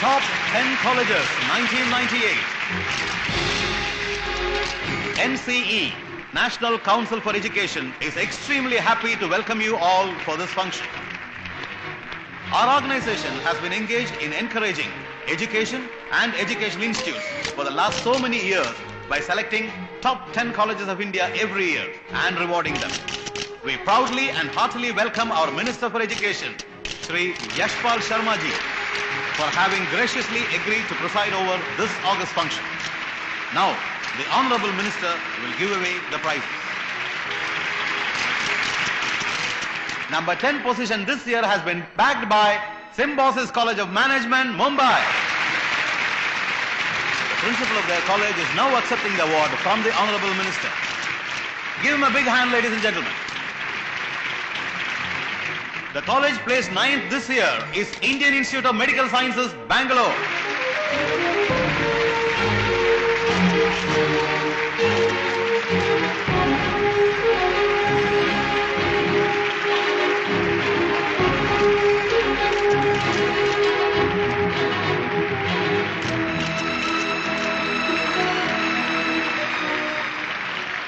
Top 10 Colleges 1998. NCE, National Council for Education, is extremely happy to welcome you all for this function. Our organization has been engaged in encouraging education and educational institutes for the last so many years by selecting top 10 colleges of India every year and rewarding them. We proudly and heartily welcome our Minister for Education, Shri Yashpal Sharma ji, for having graciously agreed to preside over this August function. Now, the Honorable Minister will give away the prizes. Number 10 position this year has been bagged by Symbiosis College of Management, Mumbai. The principal of their college is now accepting the award from the Honorable Minister. Give him a big hand, ladies and gentlemen. The college placed 9th this year is Indian Institute of Medical Sciences, Bangalore.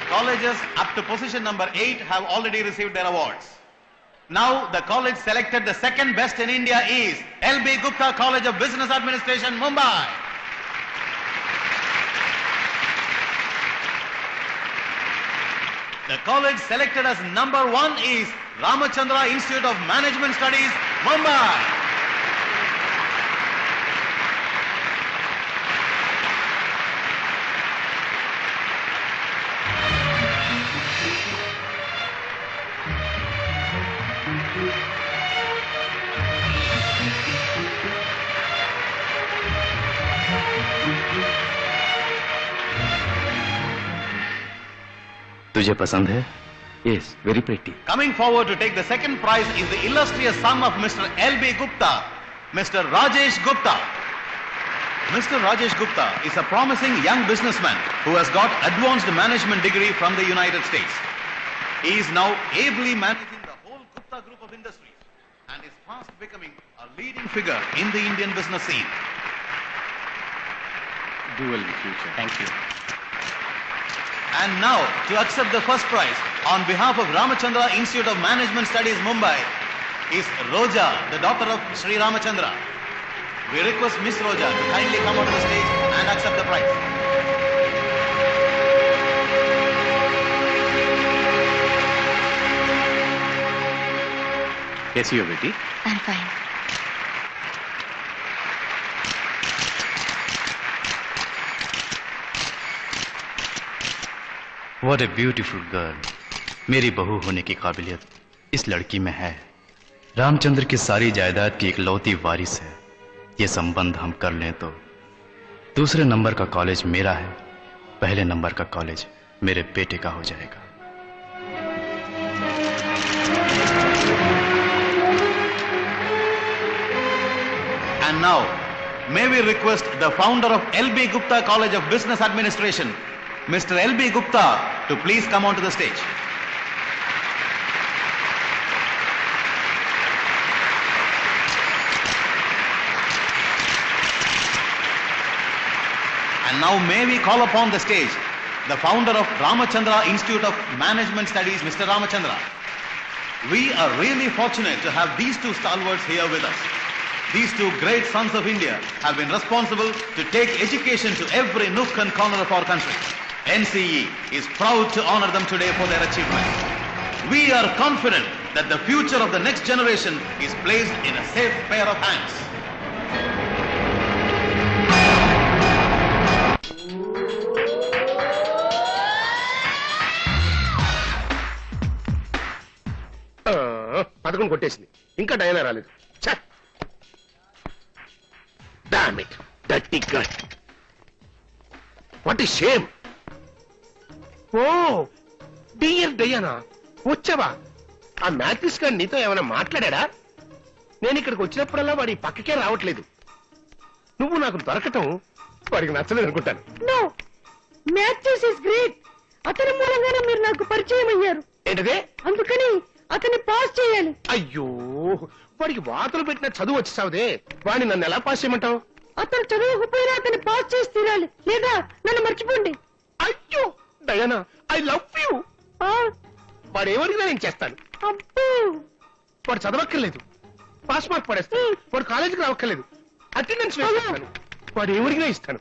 Colleges up to position number 8 have already received their awards. Now the college selected the second best in India is L.B. Gupta College of Business Administration, Mumbai. The college selected as number 1 is Ramachandra Institute of Management Studies, Mumbai. तुझे पसंद है? Yes, very pretty. Coming forward to take the second prize is the illustrious son of Mr. L.B. Gupta, Mr. Rajesh Gupta. Mr. Rajesh Gupta is a promising young businessman who has got advanced management degree from the United States. He is now ably managing the whole Gupta group of industries and is fast becoming a leading figure in the Indian business scene. Do well in the future. Thank you. And now, to accept the first prize on behalf of Ramachandra Institute of Management Studies, Mumbai, is Roja, the daughter of Sri Ramachandra. We request Miss Roja to kindly come onto the stage and accept the prize. कैसी हो बेटी? I'm fine. What a beautiful girl. मेरी बहू होने की काबिलियत इस लड़की में है। रामचंद्र की सारी जायदाद की इकलौती वारिस है। ये संबंध हम कर लें तो दूसरे नंबर का कॉलेज मेरा है, पहले नंबर का कॉलेज मेरे बेटे का हो जाएगा। And now, may we request the founder of L.B. Gupta College of Business Administration, Mr. L.B. Gupta, to please come onto the stage. And now may we call upon the stage the founder of Ramachandra Institute of Management Studies, Mr. Ramachandra. We are really fortunate to have these two stalwarts here with us. These two great sons of India have been responsible to take education to every nook and corner of our country. NCE is proud to honor them today for their achievements. We are confident that the future of the next generation is placed in a safe pair of hands. పదకొండు కొట్టేసింది, ఇంకా డైనా రాలేదు. Damn it, dirty girl. What a shame. Oh dear Diana, వచ్చావా? ఆ మ్యాథ్రిస్ గారు నీతో ఏమైనా మాట్లాడా? నేను ఇక్కడికి వచ్చినప్పుడల్లా వాడి పక్కకే రావట్లేదు. నువ్వు నాకు దొరకటం వాడికి నచ్చలేదు అనుకుంటాను. నో, మ్యాథ్రిస్ ఇస్ గ్రేట్. అతని మూలంగానే మీరు నాకు పరిచయం అయ్యారు. ఏంటదే? అందుకని అతన్ని పాస్ చేయాలి. అయ్యో, వాడికి వాతలు పెట్టిన చదువు వచ్చేసావుదే, వాడిని నన్ను ఎలా పాస్ చేయమంటావు? అతను చదవకపోయినా అతన్ని పాస్ చేసి తీరాలి, లేదా నన్ను మర్చిపోండి. అయ్యో డయానా, ఐ లవ్ యూ. వాడు ఏమడిగినా నేను చేస్తాను. అబ్బో, వాడు చదవక్కర్లేదు, పాస్ మార్క్ పడేస్తాను. వాడు కాలేజీకి రావక్కర్లేదు, అటెండెన్స్ వేస్తాను. వాడు ఏమడిగినా ఇస్తాను,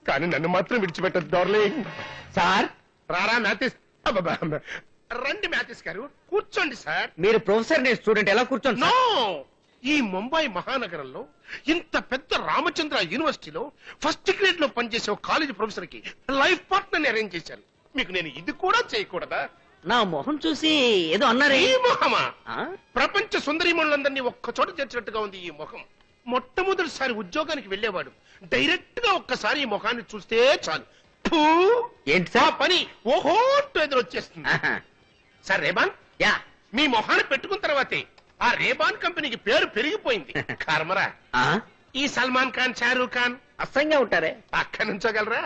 కానీ నన్ను మాత్రం విడిచిపెట్టదు. డార్లింగ్ సార్ రారా మ్యాథిస్. రండి మ్యాథిస్ గారు, కూర్చోండి సార్. మీరు ప్రొఫెసర్, నేను స్టూడెంట్, ఎలా కూర్చోండి నో, సార్? ఈ ముంబై మహానగరంలో ఇంత పెద్ద రామచంద్ర యూనివర్సిటీలో ఫస్ట్ గ్రేడ్ లో పనిచేసే ఒక కాలేజ్ ప్రొఫెసర్ కి లైఫ్ పార్ట్నర్ ని అరేంజ్ చేశాను. మీకు నేను ఇది కూడా చేయకూడదా? నా మొహం చూసి ఏదో అన్నారే. ఈ మొహమా? ఆ? ప్రపంచ సుందరీమణులందరినీ ఒక్క చోట చేర్చినట్టుగా ఉంది ఈ ముఖం. మొట్టమొదటిసారి ఉద్యోగానికి వెళ్ళేవాడు డైరెక్ట్ గా ఒక్కసారి ఈ ముఖాన్ని చూస్తే చాలు, ఫూ, ఏంటి ఆ సార్? పని ఓహో ఎదురొచ్చేస్తుంది. ఆహా. Sir Ray-Ban, yeah. మీ మొహాన్ని పెట్టుకున్న తర్వాతే ఆ రేబాన్ కంపెనీకి పేరు పెరిగిపోయింది. కర్మరా, ఆ? ఈ సల్మాన్ ఖాన్, షారూక్ ఖాన్ అసహ్యంగా ఉంటారే. పక్క నుంచోగలరా?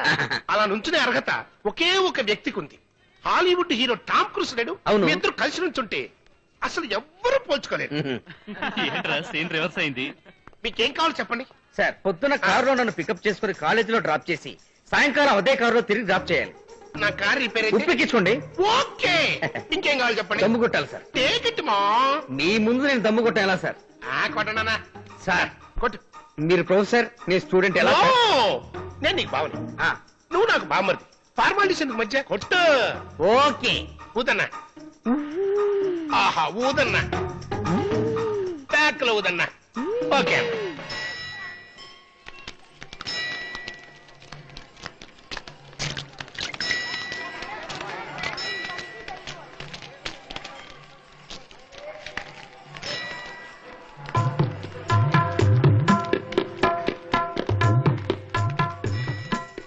అలా నుంచునే అర్హత ఒకే ఒక వ్యక్తికి ఉంది. హాలీవుడ్ హీరో టామ్ క్రూస్ లేడు? అవును. మీ ఇద్దరు కలిసి నుంచుంటే అసలు ఎవ్వరూ పోల్చుకోలేరు. ఏంట్రా సీన్ రివర్స్ అయింది? మీకేం కావాలో చెప్పండి. సార్, పొద్దున్న కారులో నన్ను పికప్ చేసుకుని కాలేజీలో డ్రాప్ చేసి సాయంకాలం అదే కారులో తిరిగి డ్రాప్ చేయాలి. నా కార్ రిపేర్ అయితే ఉప్పెక్కించుకోండి. ఓకే. ఇంకేం కావాలి చెప్పండి. దమ్ము కొట్టాలి సార్. టేక్ ఇట్ మా. మీ ముందు నేను దమ్ము కొట్టాలా సార్? కొట్టనా సార్, కొట్టు. మీరు ప్రొఫెసర్, నేను స్టూడెంట్, ఎలా ఓ, సార్? నేను నీకు బావని, ఆ, నువ్వు నాకు బామ్మర్ది. ఫార్మాలిటీస్ ఎందుకు మధ్య? కొట్టు. ఓకే. ఊదన్నా. ఆహా, ఊదన్నా. బ్యాక్ లో ఊదన్నా. ఓకే.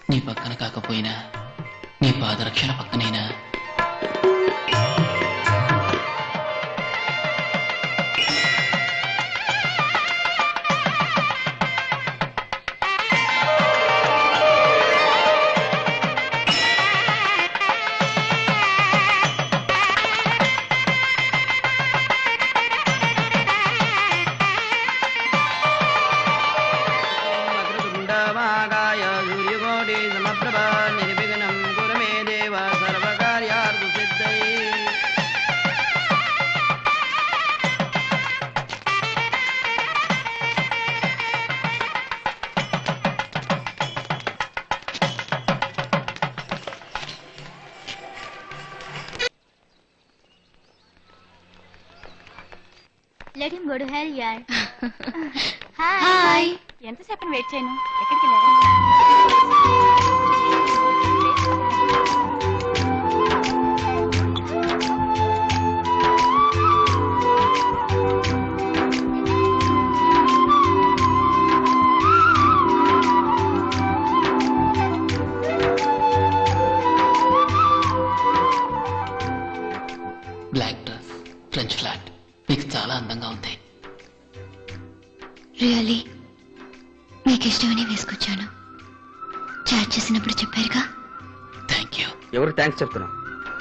నీ పక్కన కాకపోయినా నీ పాదరక్షణ పక్కనైనా Let him go to hell, yaar. Hi. ఎంతసేపు వెయిట్ చేయను? ఎక్కడికి బ్లాక్ డ్రెస్, ఫ్రెంచ్ ఫ్లాట్, నీకు చాలా అందంగా ఉంది. రియల్లీ మీకు ఇష్టమని వేసుకొచ్చాను. చాట్ చేసినప్పుడు చెప్పారుగా. Thank you. ఎవరు థ్యాంక్స్ చెప్తున్నావు?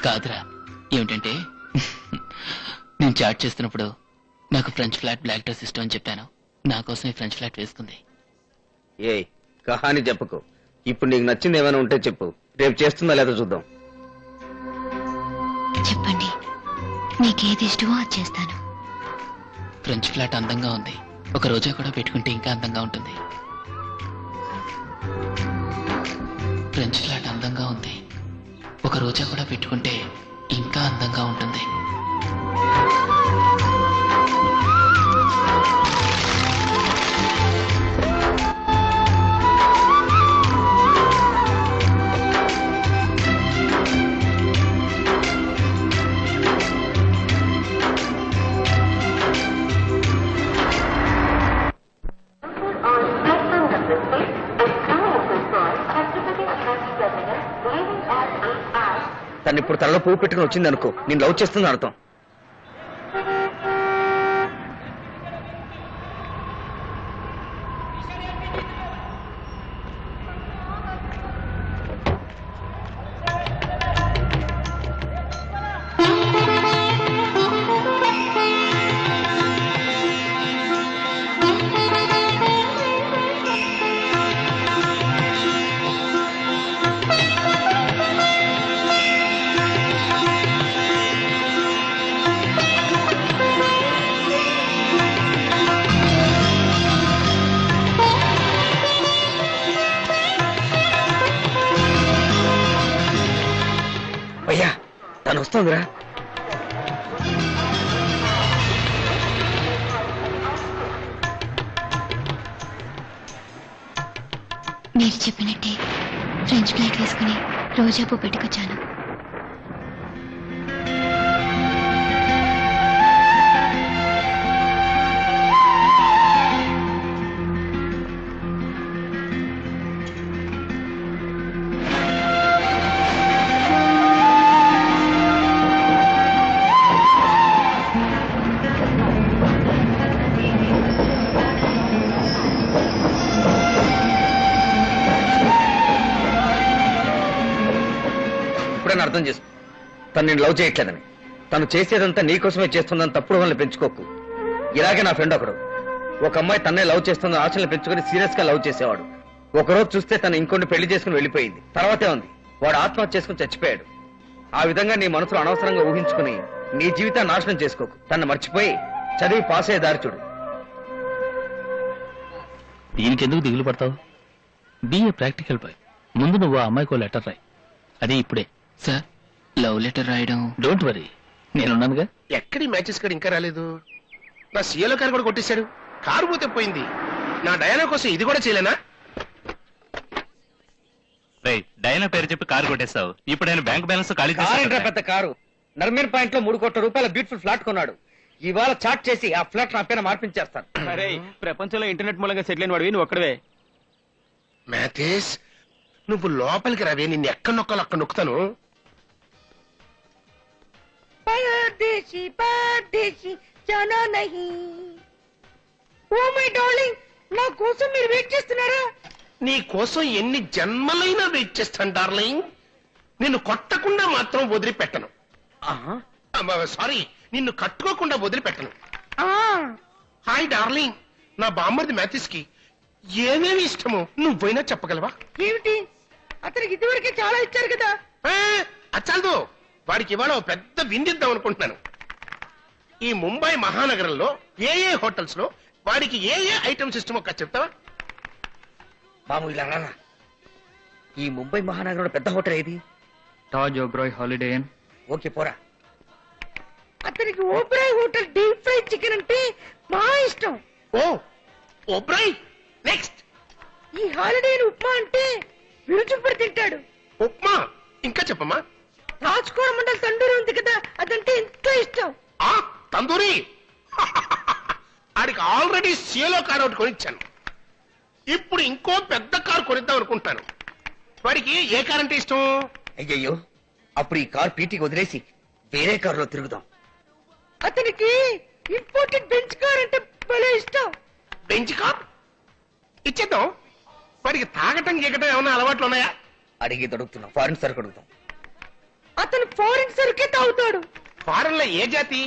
కాదురా, ఏమిటంటే నేను చాట్ చేస్తున్నప్పుడు నాకు ఫ్రెంచ్ ఫ్లాట్, బ్లాక్ డ్రెస్ ఇష్టం అని చెప్పాను. నా కోసం ఈ ఫ్రెంచ్ ఫ్లాట్ వేసుకుంది. ఏ కహాని చెప్పకు. ఇప్పుడు నీకు నచ్చింది ఏమైనా ఉంటే చెప్పు, రేపు చేస్తుందా లేదో చూద్దాం. చెప్పండి, మీకేది ఇష్టమో అది చేస్తాను. ఫ్రెంచ్ ఫ్లాట్ అందంగా ఉంది, ఒక రోజా కూడా పెట్టుకుంటే ఇంకా అందంగా ఉంటుంది. ఫ్రెంచ్ ఫ్లాట్ అందంగా ఉంది, ఒక రోజా కూడా పెట్టుకుంటే ఇంకా అందంగా ఉంటుంది. తను ఇప్పుడు తలలో పువ్వు పెట్టుకుని వచ్చింది అనుకో, నేను లవ్ చేస్తుంది అర్థం. వస్తోందిరా. మీరు చెప్పినట్టే ఫ్రెంచ్ ఫ్లైట్ వేసుకుని రోజాపు పెట్టుకొచ్చాను. అర్థం చేసుకో. తను నేను లవ్ చేయట్లేదని, తను చేసేదంతా నీకోసమే చేస్తుందని తప్పుడు వాళ్ళని పెంచుకోకు. ఇలాగే నా ఫ్రెండ్ ఒకడు, ఒక అమ్మాయి తన్నే లవ్ చేస్తుందని ఆశలు పెంచుకొని సీరియస్ గా లవ్ చేసేవాడు. ఒకరోజు చూస్తే తను ఇంకొన్ని పెళ్లి చేసుకుని వెళ్ళిపోయింది. తర్వాతే ఉంది వాడు ఆత్మహత్య చేసుకుని చచ్చిపోయాడు. ఆ విధంగా నీ మనసులో అనవసరంగా ఊహించుకుని నీ జీవితాన్ని నాశనం చేసుకోకు. తను మర్చిపోయి చదివి పాస్ అయ్యే దారి చూడు. దీనికెందుకు దిగులు పడతావు? Be a practical boy. ముందు నువ్వు ఆ అమ్మాయికో లెటర్ రాయి. అది ఇప్పుడే. సార్, లవ్ లెటర్ రాయడం డోంట్ వరీ, నేనున్నానుగా. ఎక్కడి మ్యాచెస్ కాడు ఇంకా రాలేదు. నా సీఎలో కారు కూడా కొట్టేశాడు. కారు పోతే పోయింది. నా డయానా కోసం ఇది కూడా చేయలేనా? డైనా పేరు చెప్పి కారు కొట్టేస్తావు. ఇప్పుడు ఆయన బ్యాంక్ బ్యాలెన్స్ ఖాళీ పెద్ద కారు. నర్మీర్ పాయింట్ లో 3 కోట్ల రూపాయల బ్యూటిఫుల్ ఫ్లాట్ కొన్నాడు. ఇవాళ చాట్ చేసి ఆ ఫ్లాట్ నా పైన మార్పించేస్తాను. అరే, ప్రపంచంలో ఇంటర్నెట్ మూలంగా సెటిల్ అయిన వాడివి నువ్వు ఒక్కడవే. మ్యాథేస్, నువ్వు లోపలికి రావే, నిన్ను ఎక్కడ నొక్కాలో అక్కడ నొక్కుతాను. परदेसी परदेसी जाना नहीं. ఓ మై డార్లింగ్, నా కోసం మీరు వెయిట్ చేస్తున్నారా? నీ కోసం ఎన్ని జన్మలైనా వెయిట్ చేస్తాను డార్లింగ్. నిన్ను కొట్టకుండా మాత్రం వదిలిపెట్టను. సారీ, నిన్ను కట్టుకోకుండా వదిలిపెట్టను. హాయ్ డార్లింగ్, నా బామ్మర్ది మ్యాథిస్ కి ఏమేమి ఇష్టమో నువ్వైనా చెప్పగలవా? ఏమిటి? అతనికి ఇదివరకే చాలా ఇచ్చారు కదా. అచ్చాలదు, వాడికి ఇవాళ ఓ పెద్ద విందిద్దాం అనుకుంటున్నాను. ఈ ముంబై మహానగరంలో ఏ ఏ హోటల్స్ లో వాడికి ఏ ఏ ఐటమ్స్ ఇష్టమో చెప్తావా? బాబు ఇలా రారా. ఈ ముంబై మహానగరంలో పెద్ద హోటల్ ఏది? Taj Oberoi holiday in. Okay పోరా. అతనికి Oberoi hotel deep fry chicken అంటే బాగా ఇష్టం. ఓ ఓబ్రాయ్. నెక్స్ట్, ఈ హాలిడే ఉప్మా అంటే విరుచుపడి తింటాడు. ఉప్మా. ఇంకా చెప్పమ్మా. రాజ్కోర మండల్ తండూరి ఉంది కదా, అదంటే ఎంతో ఇష్టం. ఆ తందూరి. ఆడికి ఆల్రెడీ సీలో కార్ ఒకటి కొనిచ్చాను. ఇప్పుడు ఇంకో పెద్ద కారు కొనిద్దాం అనుకుంటాను. వాడికి ఏ కార్ అంటే ఇష్టం? అయ్యయ్యో, అప్పుడు ఈ కార్ పీటీకి వదిలేసి వేరే కారులో తిరుగుదాం. అతనికి ఇంపోర్టెడ్ బెంచ్ కార్ అంటే భలే ఇష్టం. బెంచ్ కార్ ఇచ్చేద్దాం. వాడికి తాగటం గీకటం ఏమైనా అలవాట్లు ఉన్నాయా? అడిగి దొరుకుతున్నాం. ఫారిన్ సరుకు అడుగుతాం. అతను ఫారిన్ సరుకే తాగుతాడు. ఫారెన్ లో ఏ జాతి?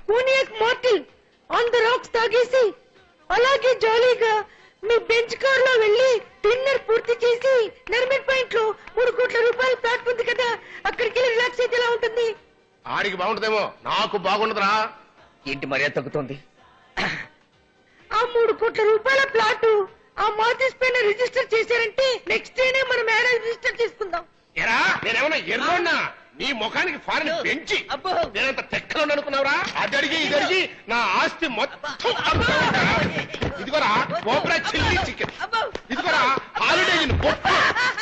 కోనియాక్ మార్టిల్ ఆన్ ద రాక్స్ తాగేసి అలాగే జాలీగా మీ బెంచ్ కార్ లో వెళ్లి డిన్నర్ పూర్తి చేసి నర్మీర్ పాయింట్ లో 3 కోట్ల రూపాయల ప్లాట్ ఉంది కదా, అక్కడికి వెళ్ళి రిలాక్స్ అయితే ఎలా ఉంటుంది? ఆడికి బాగుంటుందేమో, నాకు బాగుండదురా. ఏంటి మర్యాద తగ్గుతోంది? ఆ 3 కోట్ల రూపాయల ప్లాట్ ఆ మార్టిస్ పైన రిజిస్టర్ చేశారంటే నెక్స్ట్ డేనే మనం మ్యారేజ్ రిజిస్టర్ చేసుకుందాం. ఎరా, నేనేమన్నా ఎర్రోన్నా? నీ ముఖానికి ఫారెన్ పెంచి నేనంత తెక్కలో అనుకున్నావురా? అదడిగి ఇదడిగి నా ఆస్తి మొత్తం అమ్ముతావురా. ఇదిగోరా ఓబ్రా చిల్లీ చికెన్, ఇదిగోరా హాలిడే ఇన్ బొట్టు,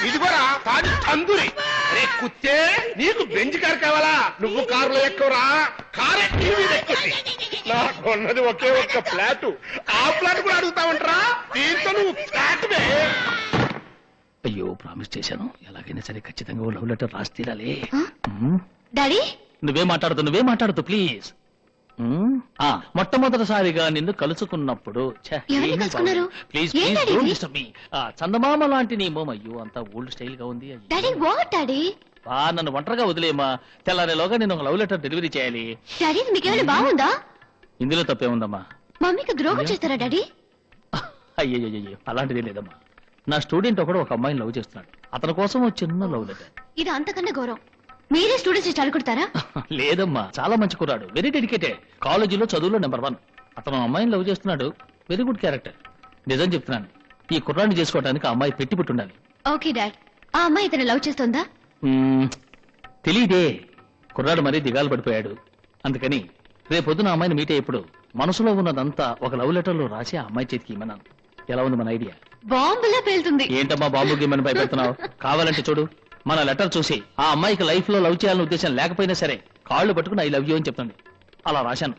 ఇదిగోరా తాజ్ తందూరి. రే కుత్తే, నీకు బెంజ్ కారు కావాలా? నువ్వు కారులో ఎక్కువరా. కారే టీవీ ఎక్కువ. నాకు ఉన్నది ఒకే ఒక్క ఫ్లాట్. ఆ ఫ్లాట్ కూడా అడుగుతావంటరా? దీంతో నువ్వు ఫ్లాట్ వే. అయ్యో, ప్రామిస్ చేశాను, ఎలాగైనా సరే ఖచ్చితంగా లవ్ లెటర్ రాసి తీరాలి. డాడీ, నువ్వే మాట్లాడుతూ ప్లీజ్. మొట్టమొదటిసారిగా నిన్ను కలుసుకున్నప్పుడు ఎవరిని కలుసుకున్నారు? ప్లీజ్ ఏం ప్లీజ్ డాడీ డోంట్ ఇది? Disturb me. చందమామ లాంటి నీ మోమ. అయ్యో, అంతా ఓల్డ్ స్టైల్ గా ఉంది. అయ్యో. Daddy what daddy? నన్ను ఒంటరిగా వదిలేమా. తెల్లారేలోగా నేను ఒక లవ్ లెటర్ డెలివరీ చేయాలి. డాడీ మీకేమైనా బాగుందా? ఇందులో తప్పేముందమ్మా? మమ్మీకి ద్రోహం చేస్తారా డాడీ? అయ్యో, అలాంటిది లేదమ్మా. నా స్టూడెంట్ ఒకడు ఒక అమ్మాయిని లవ్ చేస్తున్నాడు. అతని కోసం ఒక చిన్న లవ్ లెటర్. ఇది అంతకన్నా గౌరవం. మీరే స్టూడెంట్స్ అడుగుతారా? లేదమ్మా, చాలా మంచి కుర్రాడు, వెరీ డెడికేటెడ్. కాలేజీలో చదువులో నెంబర్ 1. అతను అమ్మాయిని లవ్ చేస్తున్నాడు. Very good character. నిజం చెప్తున్నాను, ఈ కుర్రాన్ని చేసుకోవడానికి ఆ అమ్మాయి పెట్టి ఉండాలి. Okay dad. ఆ అమ్మాయి ఇతను లవ్ చేస్తుందా? తెలీదే. కుర్రాడు మరీ దిగాలు పడిపోయాడు. అందుకని రేపొద్దున అమ్మాయిని మీట్ అయ్యేప్పుడు మనసులో ఉన్నదంతా ఒక లవ్ లెటర్ లో రాసి ఆ అమ్మాయి చేతికి ఇమ్మన్నాను. ఎలా ఉంది మన ఐడియా? బాంబులా పేలుతుంది. ఏంటమ్మా బాంబు గిమ్మని భయపెడుతున్నావు? కావాలంటే చూడు, మన లెటర్ చూసి ఆ అమ్మాయికి లైఫ్ లో లవ్ చేయాలనే ఉద్దేశం లేకపోయినా సరే కాళ్ళు పట్టుకుని ఐ లవ్ యూ అని చెప్తుంది. అలా రాశాను.